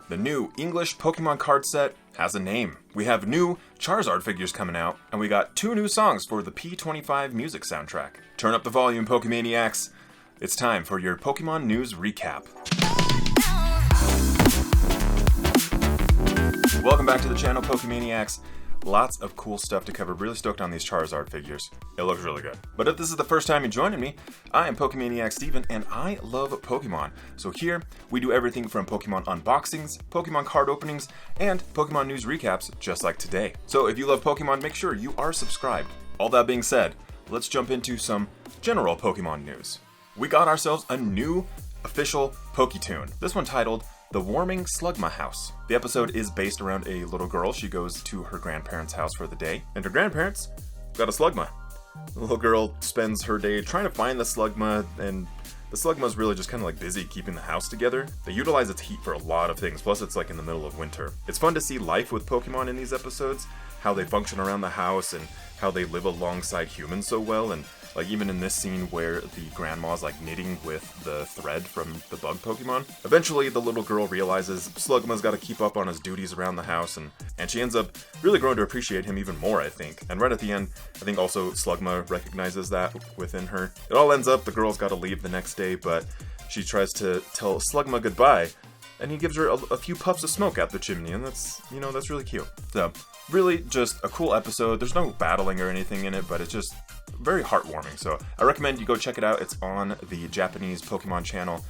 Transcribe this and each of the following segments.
The new English Pokemon card set has a name. We have new Charizard figures coming out, and we got 2 new songs for the P25 music soundtrack. Turn up the volume, Pokemaniacs. It's time for your Pokemon News Recap. Welcome back to the channel, Pokemaniacs. Lots of cool stuff to cover. Really stoked on these Charizard figures. It looks really good. But if this is the first time you're joining me, I am Pokemaniac Stephen, and I love Pokemon. So here, we do everything from Pokemon unboxings, Pokemon card openings, and Pokemon news recaps, just like today. So if you love Pokemon, make sure you are subscribed. All that being said, let's jump into some general Pokemon news. We got ourselves a new official Poketoon. This one titled The Warming Slugma House. The episode is based around a little girl. She goes to her grandparents' house for the day, and her grandparents got a Slugma. The little girl spends her day trying to find the Slugma, and the Slugma is really just kind of like busy keeping the house together. They utilize its heat for a lot of things, plus it's like in the middle of winter. It's fun to see life with Pokemon in these episodes, how they function around the house, and how they live alongside humans so well, and like even in this scene where the grandma's like knitting with the thread from the bug Pokemon. Eventually the little girl realizes Slugma's got to keep up on his duties around the house, and she ends up really growing to appreciate him even more, I think. And right at the end, I think also Slugma recognizes that within her. It all ends up the girl's got to leave the next day, but she tries to tell Slugma goodbye, and he gives her a few puffs of smoke out the chimney, and that's really cute. So really just a cool episode. There's no battling or anything in it, but it's just very heartwarming. So I recommend you go check it out. It's on the Japanese Pokemon channel,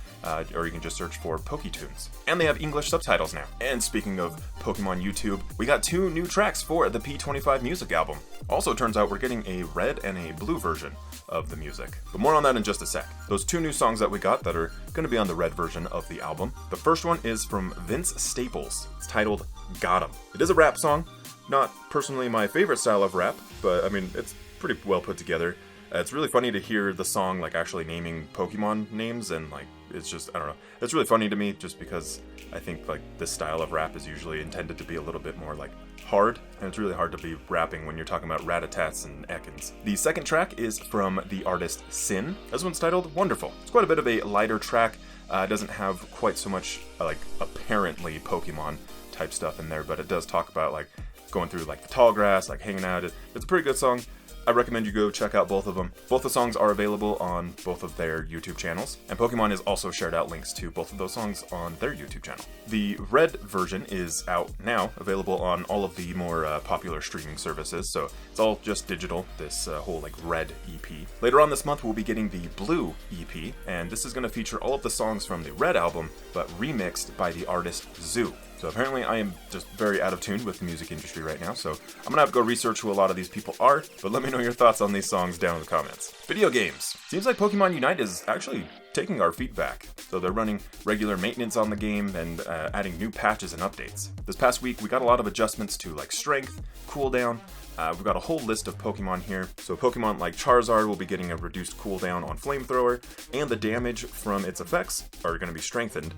or you can just search for Poketoons. And they have English subtitles now. And speaking of Pokemon YouTube, we got 2 new tracks for the P25 music album. Also turns out we're getting a red and a blue version of the music. But more on that in just a sec. Those 2 new songs that we got that are going to be on the red version of the album. The first one is from Vince Staples. It's titled Got 'Em. It is a rap song. Not personally my favorite style of rap, but I mean, it's pretty well put together. It's really funny to hear the song like actually naming Pokemon names, and like it's just, I don't know, it's really funny to me just because I think like this style of rap is usually intended to be a little bit more like hard, and it's really hard to be rapping when you're talking about Ratatats and Ekans. The second track is from the artist Sin. This one's titled Wonderful. It's quite a bit of a lighter track. It doesn't have quite so much like apparently Pokemon type stuff in there, but it does talk about like going through like the tall grass, like hanging out. It's a pretty good song. I recommend you go check out both of them. Both the songs are available on both of their YouTube channels, and Pokemon has also shared out links to both of those songs on their YouTube channel. The red version is out now, available on all of the more popular streaming services, so it's all just digital, this whole like red EP. Later on this month we'll be getting the blue EP, and this is going to feature all of the songs from the red album, but remixed by the artist Zoo. So apparently I am just very out of tune with the music industry right now, so I'm gonna have to go research who a lot of these people are, but let me know your thoughts on these songs down in the comments. Video games. Seems like Pokemon Unite is actually taking our feedback. So they're running regular maintenance on the game and adding new patches and updates. This past week we got a lot of adjustments to like strength, cooldown. We've got a whole list of Pokemon here. So Pokemon like Charizard will be getting a reduced cooldown on Flamethrower, and the damage from its effects are going to be strengthened.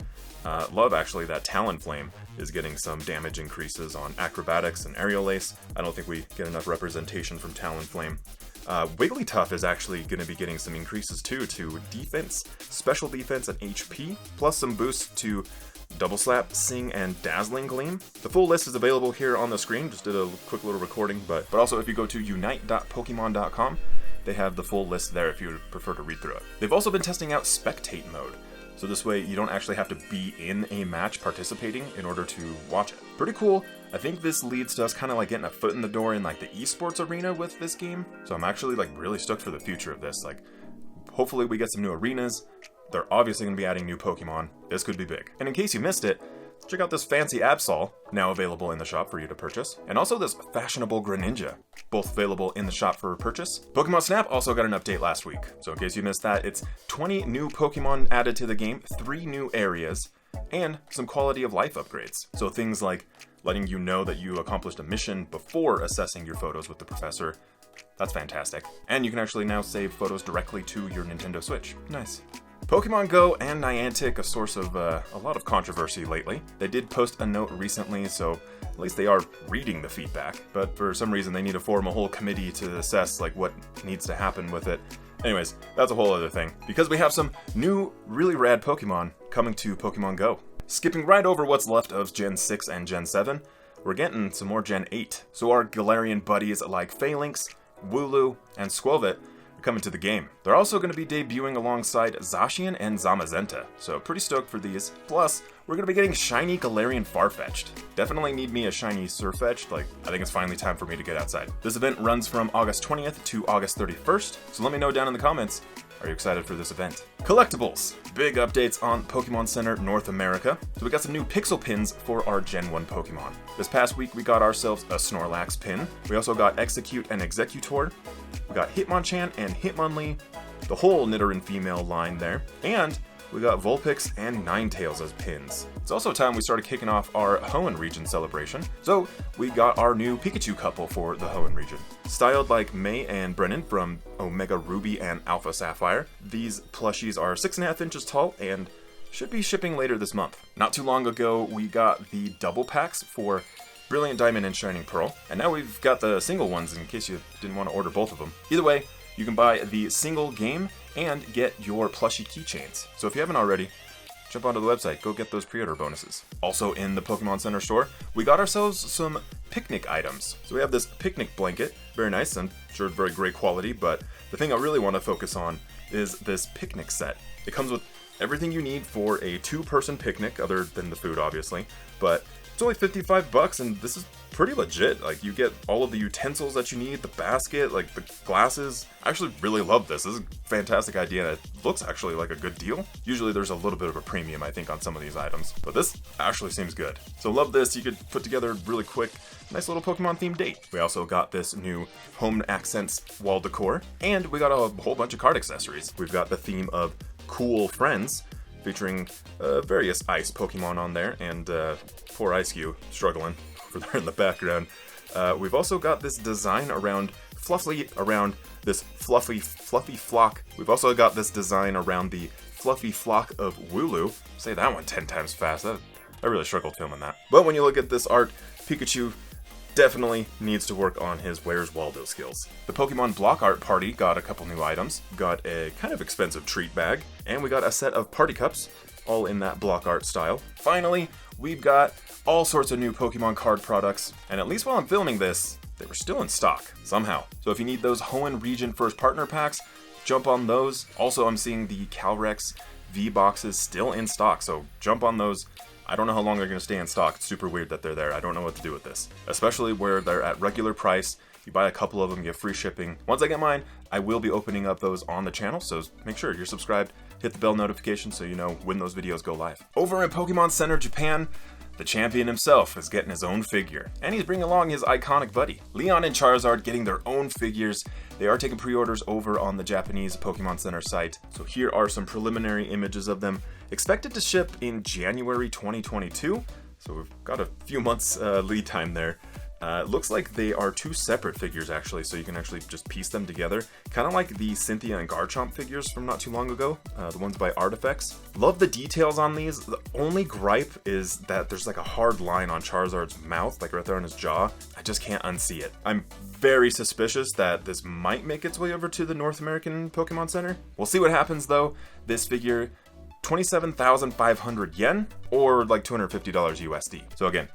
Love actually that Talonflame is getting some damage increases on Acrobatics and Aerial Ace. I don't think we get enough representation from Talonflame. Wigglytuff is actually going to be getting some increases too to defense, special defense, and HP, plus some boosts to Double Slap, Sing, and Dazzling Gleam. The full list is available here on the screen. Just did a quick little recording, but also if you go to unite.pokemon.com, they have the full list there if you would prefer to read through it. They've also been testing out Spectate mode, so this way you don't actually have to be in a match participating in order to watch it. Pretty cool. I think this leads to us kind of like getting a foot in the door in like the esports arena with this game, so I'm actually like really stoked for the future of this. Like, hopefully we get some new arenas. They're obviously going to be adding new Pokemon. This could be big. And in case you missed it, check out this fancy Absol, now available in the shop for you to purchase. And also this fashionable Greninja, both available in the shop for purchase. Pokemon Snap also got an update last week. So in case you missed that, it's 20 new Pokemon added to the game, 3 new areas, and some quality of life upgrades. So things like letting you know that you accomplished a mission before assessing your photos with the professor. That's fantastic. And you can actually now save photos directly to your Nintendo Switch. Nice. Pokemon Go and Niantic, a source of a lot of controversy lately. They did post a note recently, so at least they are reading the feedback, but for some reason they need to form a whole committee to assess like what needs to happen with it. Anyways, that's a whole other thing, because we have some new really rad Pokemon coming to Pokemon Go. Skipping right over what's left of Gen 6 and Gen 7, we're getting some more Gen 8. So our Galarian buddies like Phalanx, Wooloo, and Squelvet are coming to the game. They're also going to be debuting alongside Zacian and Zamazenta, so pretty stoked for these. Plus, we're going to be getting shiny Galarian Farfetch'd. Definitely need me a shiny Surfetch'd, I think it's finally time for me to get outside. This event runs from August 20th to August 31st, so let me know down in the comments, are you excited for this event? Collectibles! Big updates on Pokemon Center North America. So we got some new pixel pins for our Gen 1 Pokemon. This past week we got ourselves a Snorlax pin. We also got Execute and Executor. We got Hitmonchan and Hitmonlee. The whole Nidoran female line there. And we got Vulpix and Ninetales as pins. It's also time we started kicking off our Hoenn region celebration. So we got our new Pikachu couple for the Hoenn region. Styled like May and Brennan from Omega Ruby and Alpha Sapphire. These plushies are 6.5 inches tall and should be shipping later this month. Not too long ago, we got the double packs for Brilliant Diamond and Shining Pearl. And now we've got the single ones in case you didn't want to order both of them. Either way, you can buy the single game and get your plushie keychains. So if you haven't already, jump onto the website, go get those pre-order bonuses. Also in the Pokemon Center store, we got ourselves some picnic items. So we have this picnic blanket, very nice, I'm sure very great quality, but the thing I really want to focus on is this picnic set. It comes with everything you need for a 2-person picnic, other than the food obviously, but it's only $55 and this is pretty legit. You get all of the utensils that you need, the basket, the glasses. I actually really love this. This is a fantastic idea and it looks actually like a good deal. Usually there's a little bit of a premium, I think, on some of these items, but this actually seems good. So love this. You could put together really quick, nice little Pokemon themed date. We also got this new home accents wall decor, and we got a whole bunch of card accessories. We've got the theme of Cool Friends, featuring various ice Pokemon on there, and poor Ice-Cube struggling over there in the background. We've also got this design around this fluffy flock. We've also got this design around the fluffy flock of Wooloo. Say that one 10 times fast. I really struggled filming that. But when you look at this art, Pikachu definitely needs to work on his Where's Waldo skills. The Pokemon Block Art Party got a couple new items. Got a kind of expensive treat bag, and we got a set of party cups, all in that block art style. Finally, we've got all sorts of new Pokemon card products, and at least while I'm filming this, they were still in stock, somehow. So if you need those Hoenn Region First Partner Packs, jump on those. Also, I'm seeing the Calrex V-Boxes still in stock, so jump on those. I don't know how long they're going to stay in stock. It's super weird that they're there. I don't know what to do with this. Especially where they're at regular price. You buy a couple of them, get free shipping. Once I get mine, I will be opening up those on the channel, so make sure you're subscribed. Hit the bell notification so you know when those videos go live. Over in Pokemon Center Japan, the champion himself is getting his own figure, and he's bringing along his iconic buddy. Leon and Charizard getting their own figures. They are taking pre-orders over on the Japanese Pokemon Center site, so here are some preliminary images of them. Expected to ship in January 2022, so we've got a few months lead time there. It looks like they are 2 separate figures actually, so you can actually just piece them together. Kind of like the Cynthia and Garchomp figures from not too long ago, the ones by Artifacts. Love the details on these. The only gripe is that there's a hard line on Charizard's mouth, right there on his jaw. I just can't unsee it. I'm very suspicious that this might make its way over to the North American Pokemon Center. We'll see what happens though. This figure, 27,500 yen, or $250 USD. So again,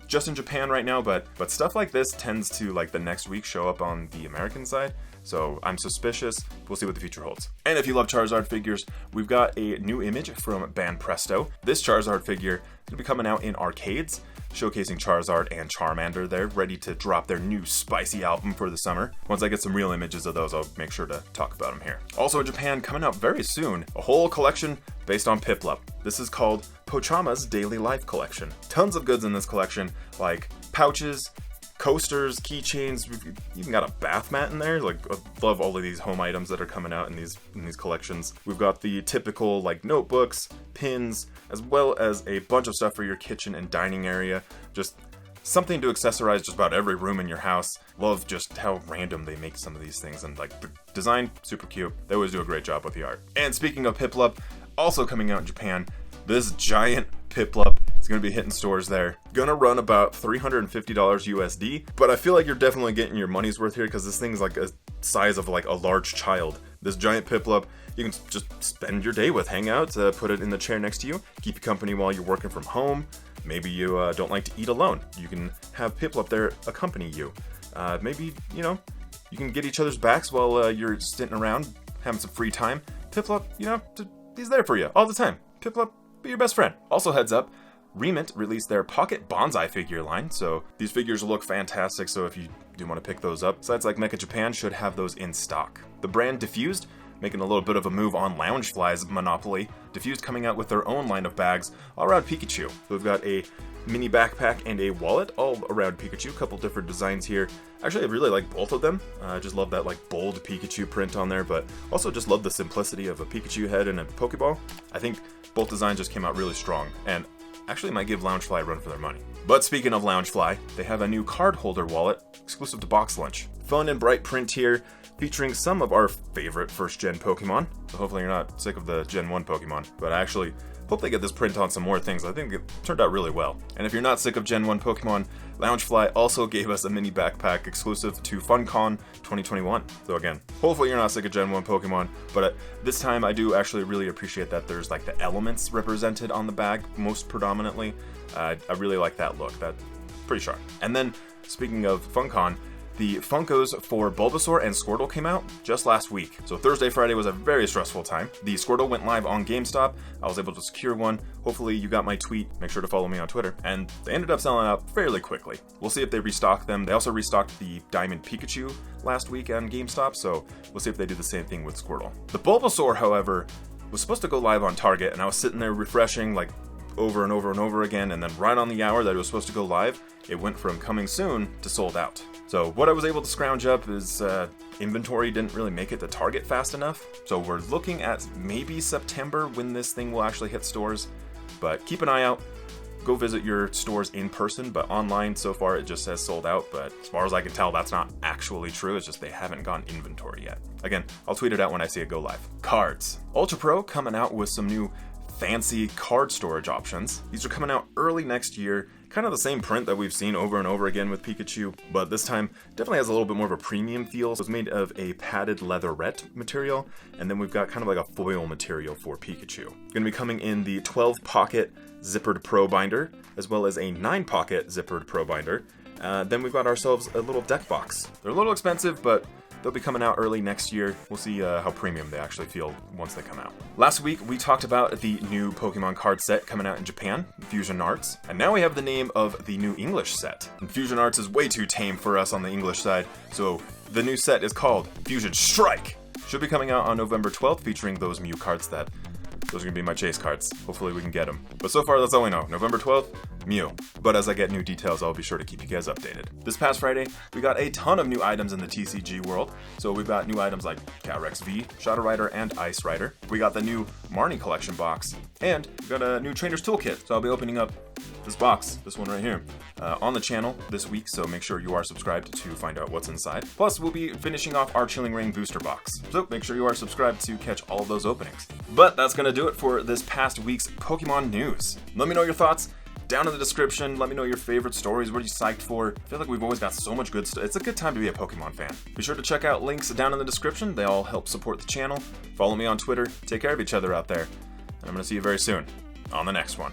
just in Japan right now, but stuff like this tends to the next week show up on the American side, so I'm suspicious. We'll see what the future holds. And if you love Charizard figures, we've got a new image from Banpresto. This Charizard figure is going to be coming out in arcades, showcasing Charizard and Charmander there, ready to drop their new spicy album for the summer. Once I get some real images of those, I'll make sure to talk about them here. Also in Japan, coming out very soon, a whole collection based on Piplup. This is called Pochama's Daily Life Collection. Tons of goods in this collection, like pouches, coasters, keychains. We've even got a bath mat in there. I love all of these home items that are coming out in these collections. We've got the typical notebooks, pins, as well as a bunch of stuff for your kitchen and dining area. Just something to accessorize just about every room in your house. Love just how random they make some of these things, and the design, super cute. They always do a great job with the art. And speaking of Piplup, also coming out in Japan, this giant Piplup is going to be hitting stores there. Gonna run about $350 USD, but I feel like you're definitely getting your money's worth here because this thing's a size of a large child. This giant Piplup, you can just spend your day with, hang out, put it in the chair next to you, keep you company while you're working from home. Maybe you don't like to eat alone. You can have Piplup there accompany you. Maybe, you know, you can get each other's backs while you're sitting around having some free time. Piplup, you know, he's there for you all the time. Piplup, be your best friend. Also, heads up, Remint released their Pocket Bonsai figure line, so these figures look fantastic, so if you do want to pick those up, sites like Mecha Japan should have those in stock. The brand Diffused, making a little bit of a move on Loungefly's monopoly. Diffused coming out with their own line of bags all around Pikachu. So we've got a mini backpack and a wallet all around Pikachu, a couple different designs here. Actually, I really like both of them. I just love that like bold Pikachu print on there, but also just love the simplicity of a Pikachu head and a Pokeball. I think both designs just came out really strong, and actually might give Loungefly a run for their money. But speaking of Loungefly, they have a new card holder wallet exclusive to Box Lunch. Fun and bright print here, featuring some of our favorite first-gen Pokemon. So hopefully you're not sick of the Gen 1 Pokemon, but I actually hope they get this print on some more things. I think it turned out really well. And if you're not sick of Gen 1 Pokemon, Loungefly also gave us a mini backpack exclusive to FunCon 2021. So again, hopefully you're not sick of Gen 1 Pokemon, but this time I do actually really appreciate that there's like the elements represented on the bag most predominantly. I really like that look. That's pretty sharp. And then, speaking of FunCon, the Funkos for Bulbasaur and Squirtle came out just last week. So Thursday, Friday was a very stressful time. The Squirtle went live on GameStop. I was able to secure one. Hopefully you got my tweet. Make sure to follow me on Twitter. And they ended up selling out fairly quickly. We'll see if they restock them. They also restocked the Diamond Pikachu last week on GameStop, so we'll see if they do the same thing with Squirtle. The Bulbasaur, however, was supposed to go live on Target, and I was sitting there refreshing like over and over and over again, and then right on the hour that it was supposed to go live, it went from coming soon to sold out. So what I was able to scrounge up is inventory didn't really make it to Target fast enough. So we're looking at maybe September when this thing will actually hit stores. But keep an eye out. Go visit your stores in person, but online so far it just says sold out. But as far as I can tell, that's not actually true. It's just they haven't gotten inventory yet. Again, I'll tweet it out when I see it go live. Cards. Ultra Pro coming out with some new fancy card storage options. These are coming out early next year. Kind of the same print that we've seen over and over again with Pikachu, but this time definitely has a little bit more of a premium feel. So it's made of a padded leatherette material, and then we've got kind of like a foil material for Pikachu. It's going to be coming in the 12-pocket zippered Pro binder, as well as a 9-pocket zippered Pro binder. Then we've got ourselves a little deck box. They're a little expensive, but they'll be coming out early next year. We'll see how premium they actually feel once they come out. Last week, we talked about the new Pokemon card set coming out in Japan, Fusion Arts, and now we have the name of the new English set. And Fusion Arts is way too tame for us on the English side, so the new set is called Fusion Strike. Should be coming out on November 12th, featuring those Mew cards those are going to be my chase cards. Hopefully we can get them. But so far, that's all we know. November 12th, Mew. But as I get new details, I'll be sure to keep you guys updated. This past Friday, we got a ton of new items in the TCG world. So we've got new items like Calyrex V, Shadow Rider, and Ice Rider. We got the new Marnie collection box. And we got a new Trainer's Toolkit. So I'll be opening up this box, this one right here, on the channel this week, so make sure you are subscribed to find out what's inside. Plus, we'll be finishing off our Chilling Reign booster box, so make sure you are subscribed to catch all of those openings. But that's going to do it for this past week's Pokemon news. Let me know your thoughts down in the description. Let me know your favorite stories. What are you psyched for? I feel like we've always got so much good stuff. It's a good time to be a Pokemon fan. Be sure to check out links down in the description. They all help support the channel. Follow me on Twitter. Take care of each other out there. And I'm going to see you very soon on the next one.